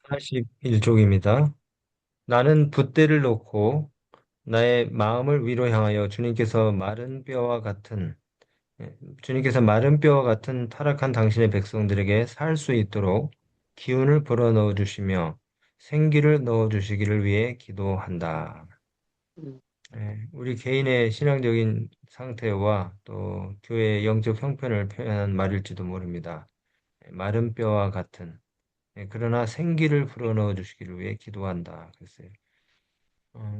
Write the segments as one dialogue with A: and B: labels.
A: 41쪽입니다. 나는 붓대를 놓고 나의 마음을 위로 향하여 주님께서 마른 뼈와 같은 타락한 당신의 백성들에게 살 수 있도록 기운을 불어넣어 주시며 생기를 넣어 주시기를 위해 기도한다.
B: 음,
A: 우리 개인의 신앙적인 상태와 또 교회의 영적 형편을 표현한 말일지도 모릅니다. 마른 뼈와 같은 그러나 생기를 불어넣어 주시기를 위해 기도한다. 그랬어요.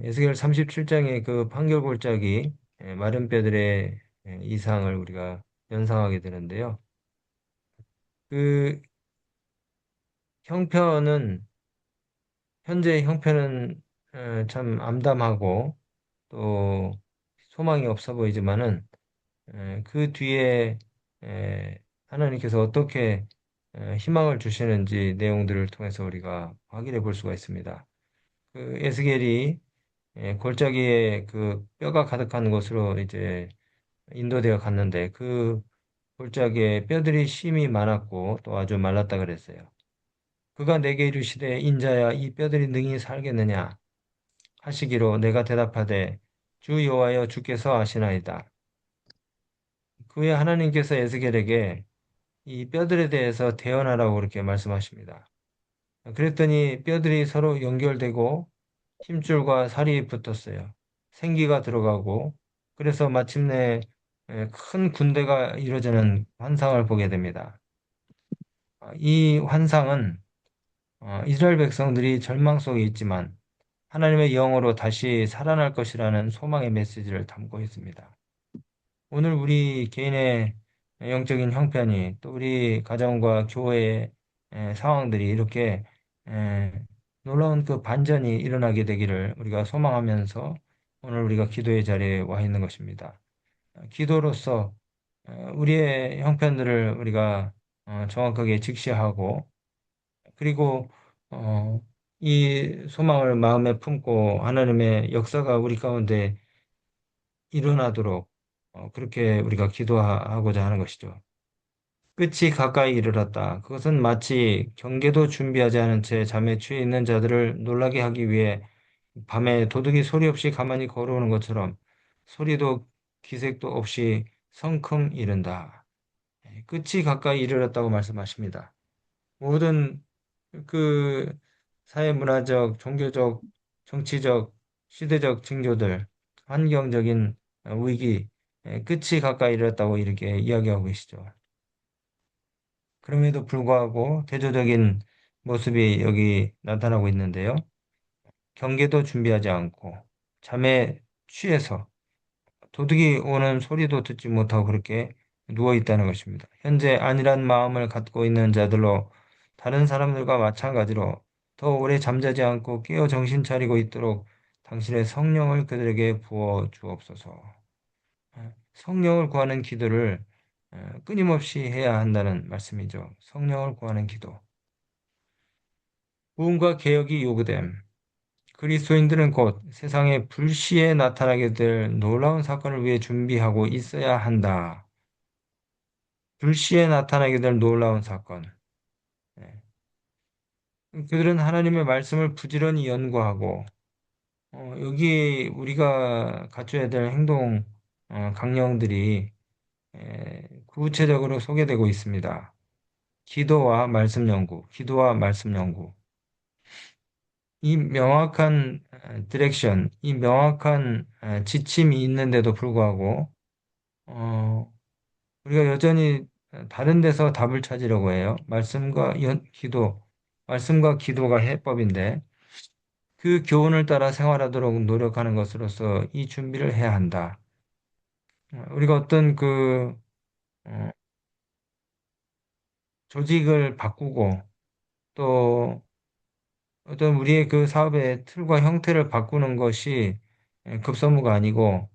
A: 에스겔 37장의 그 판결골짜기 마른 뼈들의 이상을 우리가 연상하게 되는데요. 그 형편은 현재 형편은 참 암담하고 또 소망이 없어 보이지만은 그 뒤에 하나님께서 어떻게 희망을 주시는지 내용들을 통해서 우리가 확인해 볼 수가 있습니다. 그 에스겔이 골짜기에 그 뼈가 가득한 곳으로 이제 인도되어 갔는데 그 골짜기에 뼈들이 심이 많았고 또 아주 말랐다 그랬어요. 그가 내게 이르시되 인자야 이 뼈들이 능히 살겠느냐 하시기로 내가 대답하되 주 여호와여 주께서 아시나이다. 그의 하나님께서 에스겔에게 이 뼈들에 대해서 대언하라고 그렇게 말씀하십니다. 그랬더니 뼈들이 서로 연결되고 힘줄과 살이 붙었어요. 생기가 들어가고 그래서 마침내 큰 군대가 이루어지는 환상을 보게 됩니다. 이 환상은 이스라엘 백성들이 절망 속에 있지만 하나님의 영으로 다시 살아날 것이라는 소망의 메시지를 담고 있습니다. 오늘 우리 개인의 영적인 형편이 또 우리 가정과 교회의 상황들이 이렇게 에, 놀라운 그 반전이 일어나게 되기를 우리가 소망하면서 오늘 우리가 기도의 자리에 와 있는 것입니다. 기도로서 우리의 형편들을 우리가 정확하게 직시하고 그리고 어, 이 소망을 마음에 품고 하나님의 역사가 우리 가운데 일어나도록 그렇게 우리가 기도하고자 하는 것이죠. 끝이 가까이 이르렀다. 그것은 마치 경계도 준비하지 않은 채 잠에 취해 있는 자들을 놀라게 하기 위해 밤에 도둑이 소리 없이 가만히 걸어오는 것처럼 소리도 기색도 없이 성큼 이른다. 끝이 가까이 이르렀다고 말씀하십니다. 모든 그 사회 문화적, 종교적, 정치적, 시대적 징조들, 환경적인 위기, 끝이 가까이 이르렀다고 이렇게 이야기하고 계시죠. 그럼에도 불구하고 대조적인 모습이 여기 나타나고 있는데요. 경계도 준비하지 않고 잠에 취해서 도둑이 오는 소리도 듣지 못하고 그렇게 누워 있다는 것입니다. 현재 안일한 마음을 갖고 있는 자들로 다른 사람들과 마찬가지로 더 오래 잠자지 않고 깨어 정신 차리고 있도록 당신의 성령을 그들에게 부어 주옵소서. 성령을 구하는 기도를 끊임없이 해야 한다는 말씀이죠. 성령을 구하는 기도. 구원과 개혁이 요구됨. 그리스도인들은 곧 세상에 불시에 나타나게 될 놀라운 사건을 위해 준비하고 있어야 한다. 불시에 나타나게 될 놀라운 사건. 예. 그들은 하나님의 말씀을 부지런히 연구하고 여기 우리가 갖춰야 될 행동 강령들이 구체적으로 소개되고 있습니다. 기도와 말씀 연구, 기도와 말씀 연구. 이 명확한 디렉션, 이 명확한 지침이 있는데도 불구하고 어, 우리가 여전히 다른 데서 답을 찾으려고 해요. 말씀과 기도가 해법인데 그 교훈을 따라 생활하도록 노력하는 것으로서 이 준비를 해야 한다. 우리가 어떤 그 어, 조직을 바꾸고 또 어떤 우리의 그 사업의 틀과 형태를 바꾸는 것이 급선무가 아니고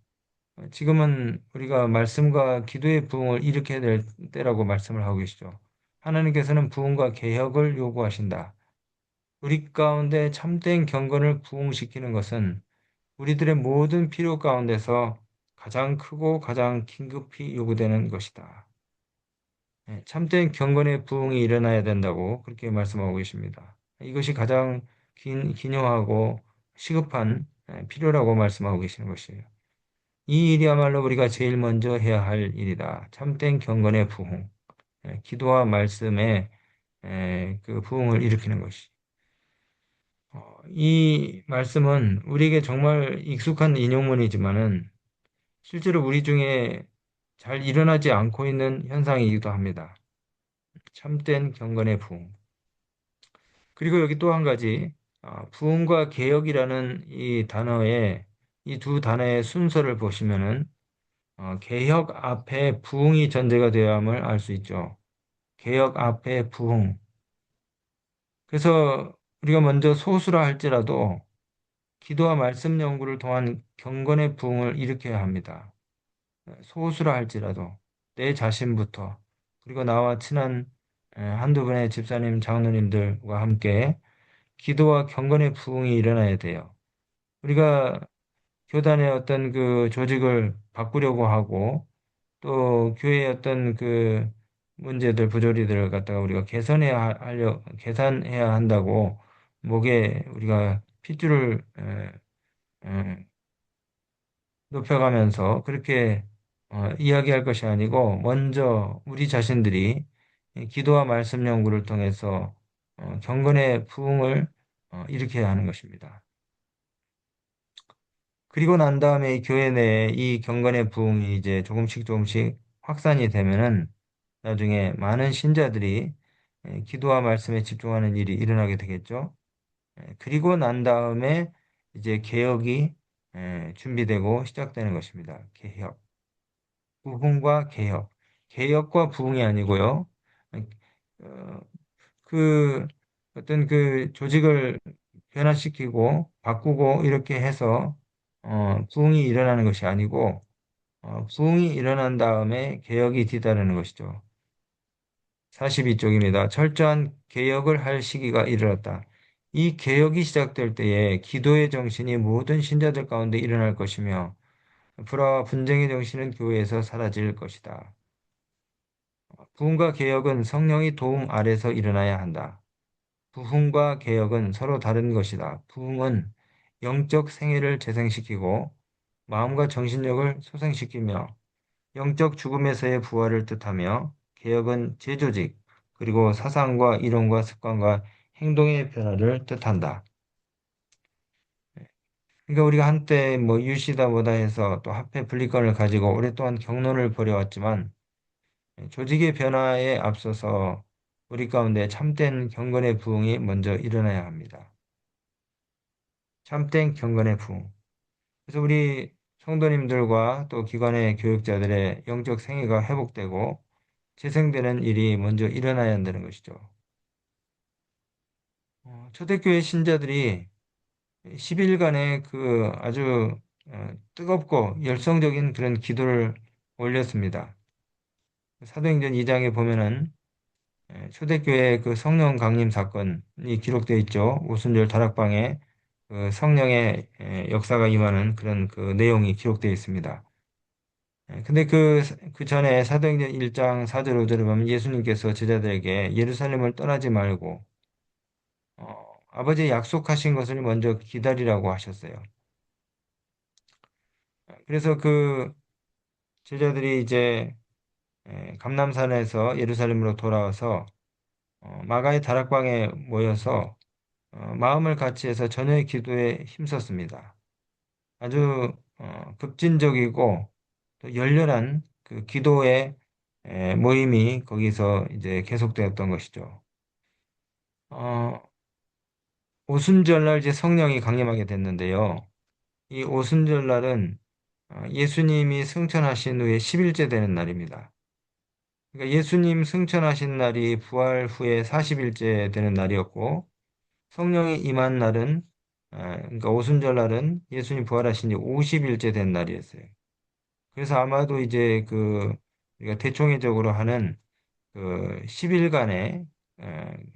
A: 지금은 우리가 말씀과 기도의 부흥을 일으켜야 될 때라고 말씀을 하고 계시죠. 하나님께서는 부흥과 개혁을 요구하신다. 우리 가운데 참된 경건을 부흥시키는 것은 우리들의 모든 필요 가운데서 가장 크고 가장 긴급히 요구되는 것이다. 참된 경건의 부흥이 일어나야 된다고 그렇게 말씀하고 계십니다. 이것이 가장 기묘하고 시급한 필요라고 말씀하고 계시는 것이에요. 이 일이야말로 우리가 제일 먼저 해야 할 일이다. 참된 경건의 부흥, 기도와 말씀의 그 부흥을 일으키는 것이. 이 말씀은 우리에게 정말 익숙한 인용문이지만은 실제로 우리 중에 잘 일어나지 않고 있는 현상이기도 합니다. 참된 경건의 부흥. 그리고 여기 또 한 가지, 부흥과 개혁이라는 이 단어의 이 두 단어의 순서를 보시면은 개혁 앞에 부흥이 전제가 되어야 함을 알 수 있죠. 개혁 앞에 부흥. 그래서 우리가 먼저 소수라 할지라도 기도와 말씀 연구를 통한 경건의 부흥을 일으켜야 합니다. 소수라 할지라도 내 자신부터 그리고 나와 친한 한두 분의 집사님, 장로님들과 함께 기도와 경건의 부흥이 일어나야 돼요. 우리가 교단의 어떤 그 조직을 바꾸려고 하고 또 교회의 어떤 그 문제들, 부조리들을 갖다가 우리가 개선해야 한다고 목에 우리가 핏줄을 높여가면서 그렇게 이야기할 것이 아니고 먼저 우리 자신들이 이 기도와 말씀 연구를 통해서 경건의 부흥을 일으켜야 하는 것입니다. 그리고 난 다음에 이 교회 내에 이 경건의 부흥이 이제 조금씩 조금씩 확산이 되면은 나중에 많은 신자들이 기도와 말씀에 집중하는 일이 일어나게 되겠죠. 그리고 난 다음에 이제 개혁이 준비되고 시작되는 것입니다. 개혁. 부흥과 개혁. 개혁과 부흥이 아니고요. 어, 그 어떤 그 조직을 변화시키고 바꾸고 이렇게 해서 부흥이 일어나는 것이 아니고 부흥이 일어난 다음에 개혁이 뒤따르는 것이죠. 42쪽입니다. 철저한 개혁을 할 시기가 이르렀다. 이 개혁이 시작될 때에 기도의 정신이 모든 신자들 가운데 일어날 것이며 불화와 분쟁의 정신은 교회에서 사라질 것이다. 부흥과 개혁은 성령의 도움 아래서 일어나야 한다. 부흥과 개혁은 서로 다른 것이다. 부흥은 영적 생애를 재생시키고 마음과 정신력을 소생시키며 영적 죽음에서의 부활을 뜻하며 개혁은 재조직 그리고 사상과 이론과 습관과 행동의 변화를 뜻한다. 그러니까 우리가 한때 뭐 유시다 뭐다 해서 또 합해 분리권을 가지고 오랫동안 경론을 벌여왔지만 조직의 변화에 앞서서 우리 가운데 참된 경건의 부흥이 먼저 일어나야 합니다. 참된 경건의 부흥. 그래서 우리 성도님들과 또 기관의 교육자들의 영적 생애가 회복되고 재생되는 일이 먼저 일어나야 한다는 것이죠. 초대교회 신자들이 10일간의 그 아주 뜨겁고 열성적인 그런 기도를 올렸습니다. 사도행전 2장에 보면은 초대교회 그 성령 강림 사건이 기록되어 있죠. 오순절 다락방에 그 성령의 역사가 임하는 그런 그 내용이 기록되어 있습니다. 근데 그 전에 사도행전 1장 4절 5절에 보면 예수님께서 제자들에게 예루살렘을 떠나지 말고 아버지의 약속하신 것을 먼저 기다리라고 하셨어요. 그래서 그 제자들이 이제 감남산에서 예루살렘으로 돌아와서 마가의 다락방에 모여서 마음을 같이해서 저녁의 기도에 힘썼습니다. 아주 급진적이고 또 열렬한 그 기도의 모임이 거기서 이제 계속되었던 것이죠. 어, 오순절날 이제 성령이 강림하게 됐는데요. 이 오순절날은 예수님이 승천하신 후에 10일째 되는 날입니다. 그러니까 예수님 승천하신 날이 부활 후에 40일째 되는 날이었고 성령이 임한 날은 그러니까 오순절날은 예수님 부활하신 지 50일째 된 날이었어요. 그래서 아마도 이제 그 우리가 대총회적으로 하는 그 10일간의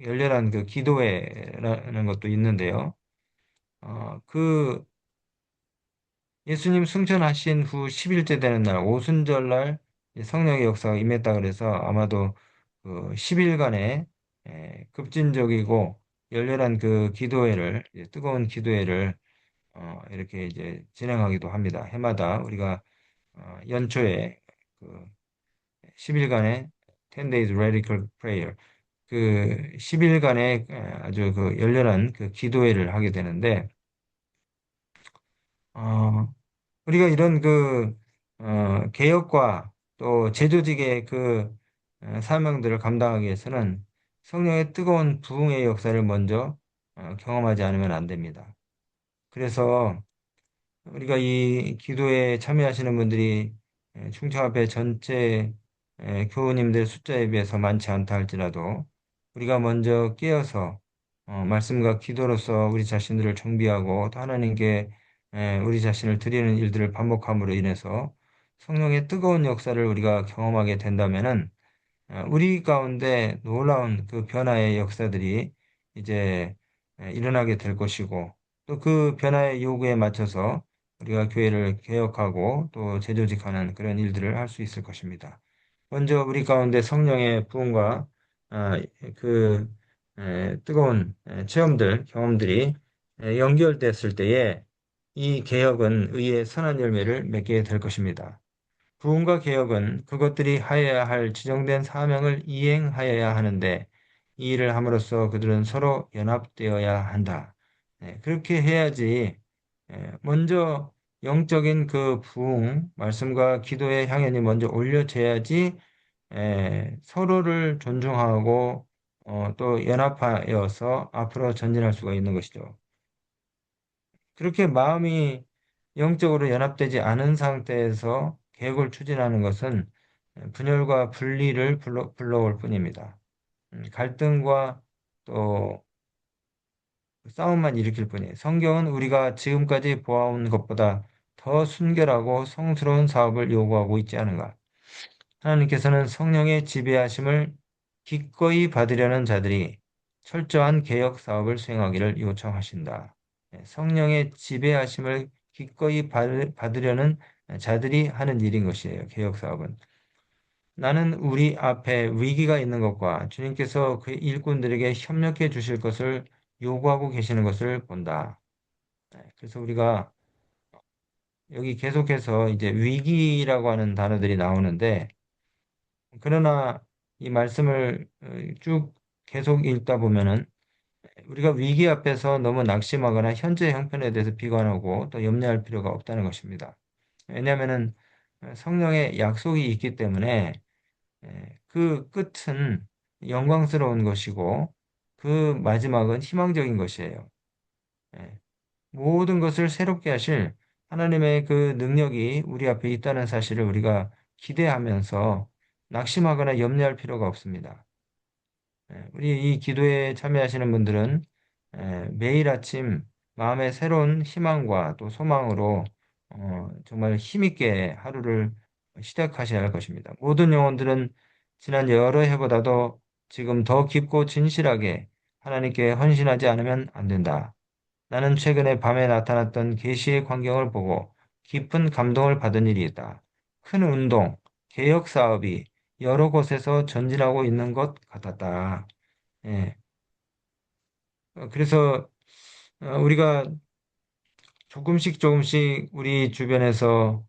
A: 열렬한 그 기도회라는 것도 있는데요. 그 예수님 승천하신 후 10일째 되는 날, 오순절날 성령의 역사가 임했다 그래서 아마도 그 10일간의 급진적이고 열렬한 그 기도회를, 뜨거운 기도회를 이렇게 이제 진행하기도 합니다. 해마다 우리가 연초에 그 10일간의 10 days radical prayer, 그 10일간의 아주 그 열렬한 그 기도회를 하게 되는데, 어, 우리가 이런 그 개혁과 또 제조직의 그 사명들을 감당하기 위해서는 성령의 뜨거운 부흥의 역사를 먼저 경험하지 않으면 안 됩니다. 그래서 우리가 이 기도에 참여하시는 분들이 충청합회 전체 교우님들 숫자에 비해서 많지 않다 할지라도 우리가 먼저 깨어서 말씀과 기도로서 우리 자신들을 정비하고 또 하나님께 우리 자신을 드리는 일들을 반복함으로 인해서 성령의 뜨거운 역사를 우리가 경험하게 된다면은 우리 가운데 놀라운 그 변화의 역사들이 이제 일어나게 될 것이고 또 그 변화의 요구에 맞춰서 우리가 교회를 개혁하고 또 재조직하는 그런 일들을 할 수 있을 것입니다. 먼저 우리 가운데 성령의 부흥과 아, 그 뜨거운 체험들, 경험들이 연결됐을 때에 이 개혁은 의의 선한 열매를 맺게 될 것입니다. 부흥과 개혁은 그것들이 하여야 할 지정된 사명을 이행하여야 하는데 이 일을 함으로써 그들은 서로 연합되어야 한다. 그렇게 해야지 먼저 영적인 그 부흥, 말씀과 기도의 향연이 먼저 올려져야지 서로를 존중하고 또 연합하여서 앞으로 전진할 수가 있는 것이죠. 그렇게 마음이 영적으로 연합되지 않은 상태에서 계획을 추진하는 것은 분열과 분리를 불러올 뿐입니다. 갈등과 또 싸움만 일으킬 뿐이에요. 성경은 우리가 지금까지 보아온 것보다 더 순결하고 성스러운 사업을 요구하고 있지 않은가? 하나님께서는 성령의 지배하심을 기꺼이 받으려는 자들이 철저한 개혁 사업을 수행하기를 요청하신다. 성령의 지배하심을 기꺼이 받으려는 자들이 하는 일인 것이에요. 개혁 사업은. 나는 우리 앞에 위기가 있는 것과 주님께서 그 일꾼들에게 협력해 주실 것을 요구하고 계시는 것을 본다. 그래서 우리가 여기 계속해서 이제 위기라고 하는 단어들이 나오는데 그러나 이 말씀을 쭉 계속 읽다 보면은 우리가 위기 앞에서 너무 낙심하거나 현재 형편에 대해서 비관하고 또 염려할 필요가 없다는 것입니다. 왜냐하면은 성령의 약속이 있기 때문에 그 끝은 영광스러운 것이고 그 마지막은 희망적인 것이에요. 예, 모든 것을 새롭게 하실 하나님의 그 능력이 우리 앞에 있다는 사실을 우리가 기대하면서 낙심하거나 염려할 필요가 없습니다. 우리 이 기도에 참여하시는 분들은 매일 아침 마음의 새로운 희망과 또 소망으로 정말 힘있게 하루를 시작하셔야 할 것입니다. 모든 영혼들은 지난 여러 해보다도 지금 더 깊고 진실하게 하나님께 헌신하지 않으면 안 된다. 나는 최근에 밤에 나타났던 계시의 광경을 보고 깊은 감동을 받은 일이 있다. 큰 운동, 개혁 사업이 여러 곳에서 전진하고 있는 것 같았다. 예. 그래서 우리가 조금씩 조금씩 우리 주변에서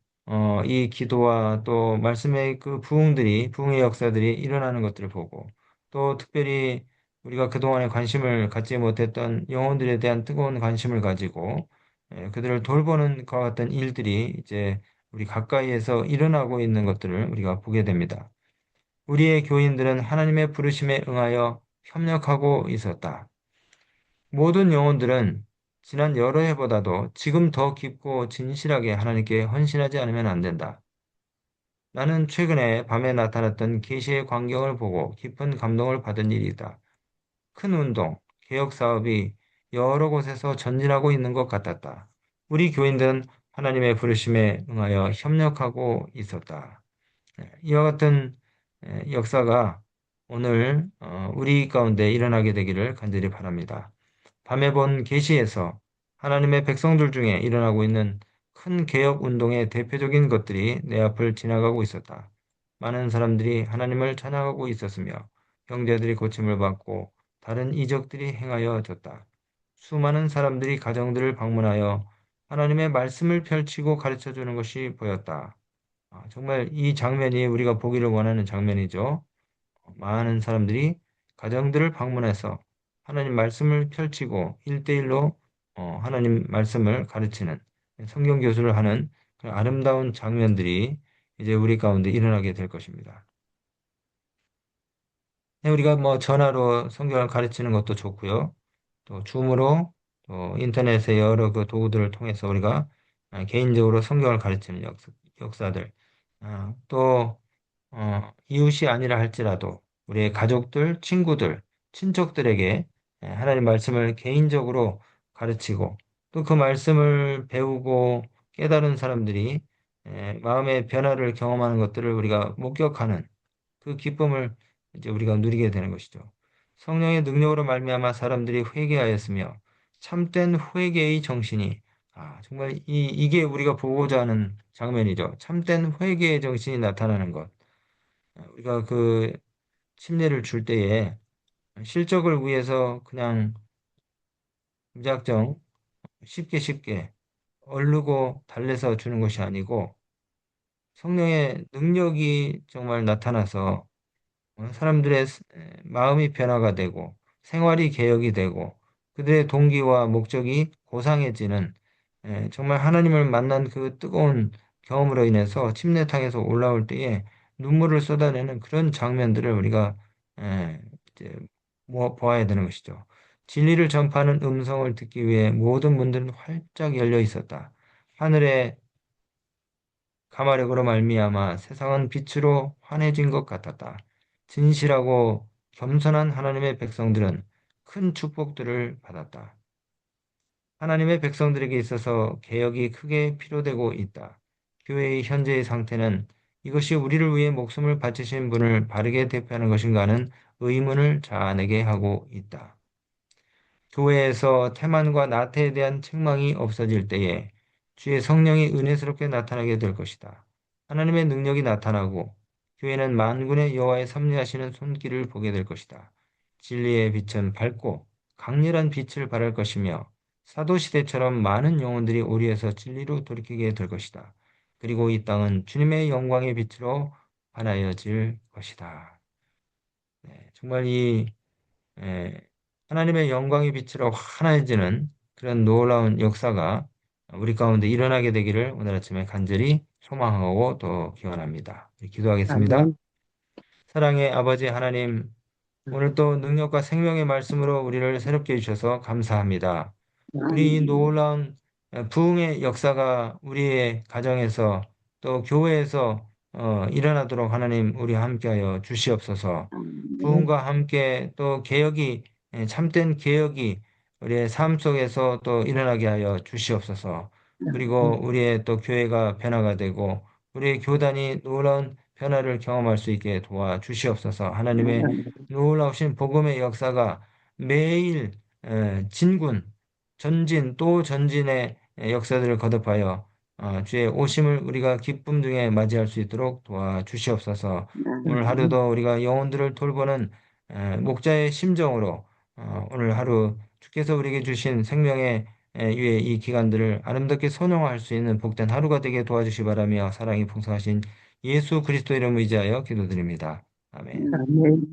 A: 이 기도와 또 말씀의 그 부흥의 역사들이 일어나는 것들을 보고 또 특별히 우리가 그동안에 관심을 갖지 못했던 영혼들에 대한 뜨거운 관심을 가지고 그들을 돌보는 것 같은 일들이 이제 우리 가까이에서 일어나고 있는 것들을 우리가 보게 됩니다. 우리의 교인들은 하나님의 부르심에 응하여 협력하고 있었다. 모든 영혼들은 지난 여러 해보다도 지금 더 깊고 진실하게 하나님께 헌신하지 않으면 안 된다. 나는 최근에 밤에 나타났던 계시의 광경을 보고 깊은 감동을 받은 일이다. 큰 운동, 개혁 사업이 여러 곳에서 전진하고 있는 것 같았다. 우리 교인들은 하나님의 부르심에 응하여 협력하고 있었다. 이와 같은 역사가 오늘 우리 가운데 일어나게 되기를 간절히 바랍니다. 밤에 본 계시에서 하나님의 백성들 중에 일어나고 있는 큰 개혁 운동의 대표적인 것들이 내 앞을 지나가고 있었다. 많은 사람들이 하나님을 찬양하고 있었으며 형제들이 고침을 받고 다른 이적들이 행하여 졌다. 수많은 사람들이 가정들을 방문하여 하나님의 말씀을 펼치고 가르쳐 주는 것이 보였다. 정말 이 장면이 우리가 보기를 원하는 장면이죠. 많은 사람들이 가정들을 방문해서 하나님 말씀을 펼치고 일대일로 하나님 말씀을 가르치는 성경 교수를 하는 그 아름다운 장면들이 이제 우리 가운데 일어나게 될 것입니다. 네, 우리가 뭐 전화로 성경을 가르치는 것도 좋고요. 또 줌으로 또 인터넷의 여러 그 도구들을 통해서 우리가 개인적으로 성경을 가르치는 역사들 또 이웃이 아니라 할지라도 우리의 가족들, 친구들, 친척들에게 하나님 말씀을 개인적으로 가르치고 또 그 말씀을 배우고 깨달은 사람들이 마음의 변화를 경험하는 것들을 우리가 목격하는 그 기쁨을 이제 우리가 누리게 되는 것이죠. 성령의 능력으로 말미암아 사람들이 회개하였으며 참된 회개의 정신이 정말 이게 우리가 보고자 하는 장면이죠. 참된 회개의 정신이 나타나는 것. 우리가 그 침례를 줄 때에 실적을 위해서 그냥 무작정 쉽게 얼르고 달래서 주는 것이 아니고 성령의 능력이 정말 나타나서 사람들의 마음이 변화가 되고 생활이 개혁이 되고 그들의 동기와 목적이 고상해지는 정말 하나님을 만난 그 뜨거운 경험으로 인해서 침례탕에서 올라올 때에 눈물을 쏟아내는 그런 장면들을 우리가 이제 보아야 되는 것이죠. 진리를 전파하는 음성을 듣기 위해 모든 문들은 활짝 열려 있었다. 하늘의 가마력으로 말미암아 세상은 빛으로 환해진 것 같았다. 진실하고 겸손한 하나님의 백성들은 큰 축복들을 받았다. 하나님의 백성들에게 있어서 개혁이 크게 필요되고 있다. 교회의 현재의 상태는 이것이 우리를 위해 목숨을 바치신 분을 바르게 대표하는 것인가 하는 의문을 자아내게 하고 있다. 교회에서 태만과 나태에 대한 책망이 없어질 때에 주의 성령이 은혜스럽게 나타나게 될 것이다. 하나님의 능력이 나타나고 교회는 만군의 여호와의 섭리하시는 손길을 보게 될 것이다. 진리의 빛은 밝고 강렬한 빛을 발할 것이며 사도 시대처럼 많은 영혼들이 오리에서 진리로 돌이키게 될 것이다. 그리고 이 땅은 주님의 영광의 빛으로 환하여질 것이다. 네, 정말 예, 하나님의 영광의 빛으로 환해지는 그런 놀라운 역사가 우리 가운데 일어나게 되기를 오늘 아침에 간절히 소망하고 또 기원합니다. 기도하겠습니다.
B: 아멘.
A: 사랑의 아버지 하나님, 오늘 또 능력과 생명의 말씀으로 우리를 새롭게 해주셔서 감사합니다. 우리 이
B: 아멘.
A: 놀라운 부흥의 역사가 우리의 가정에서 또 교회에서 일어나도록 하나님 우리 함께하여 주시옵소서.
B: 아멘.
A: 부흥과 함께 또 개혁이 참된 개혁이 우리의 삶 속에서 또 일어나게 하여 주시옵소서. 그리고 우리의 또 교회가 변화가 되고 우리의 교단이 놀라운 변화를 경험할 수 있게 도와 주시옵소서. 하나님의 놀라우신 복음의 역사가 매일 진군 전진 또 전진의 역사들을 거듭하여 주의 오심을 우리가 기쁨 중에 맞이할 수 있도록 도와주시옵소서. 오늘
B: 아멘.
A: 하루도 우리가 영혼들을 돌보는 목자의 심정으로 오늘 하루 주께서 우리에게 주신 생명의 유의 이 기간들을 아름답게 선용할 수 있는 복된 하루가 되게 도와주시 바라며 사랑이 풍성하신 예수 그리스도 이름 의지하여 기도드립니다. 아멘.
B: 아멘.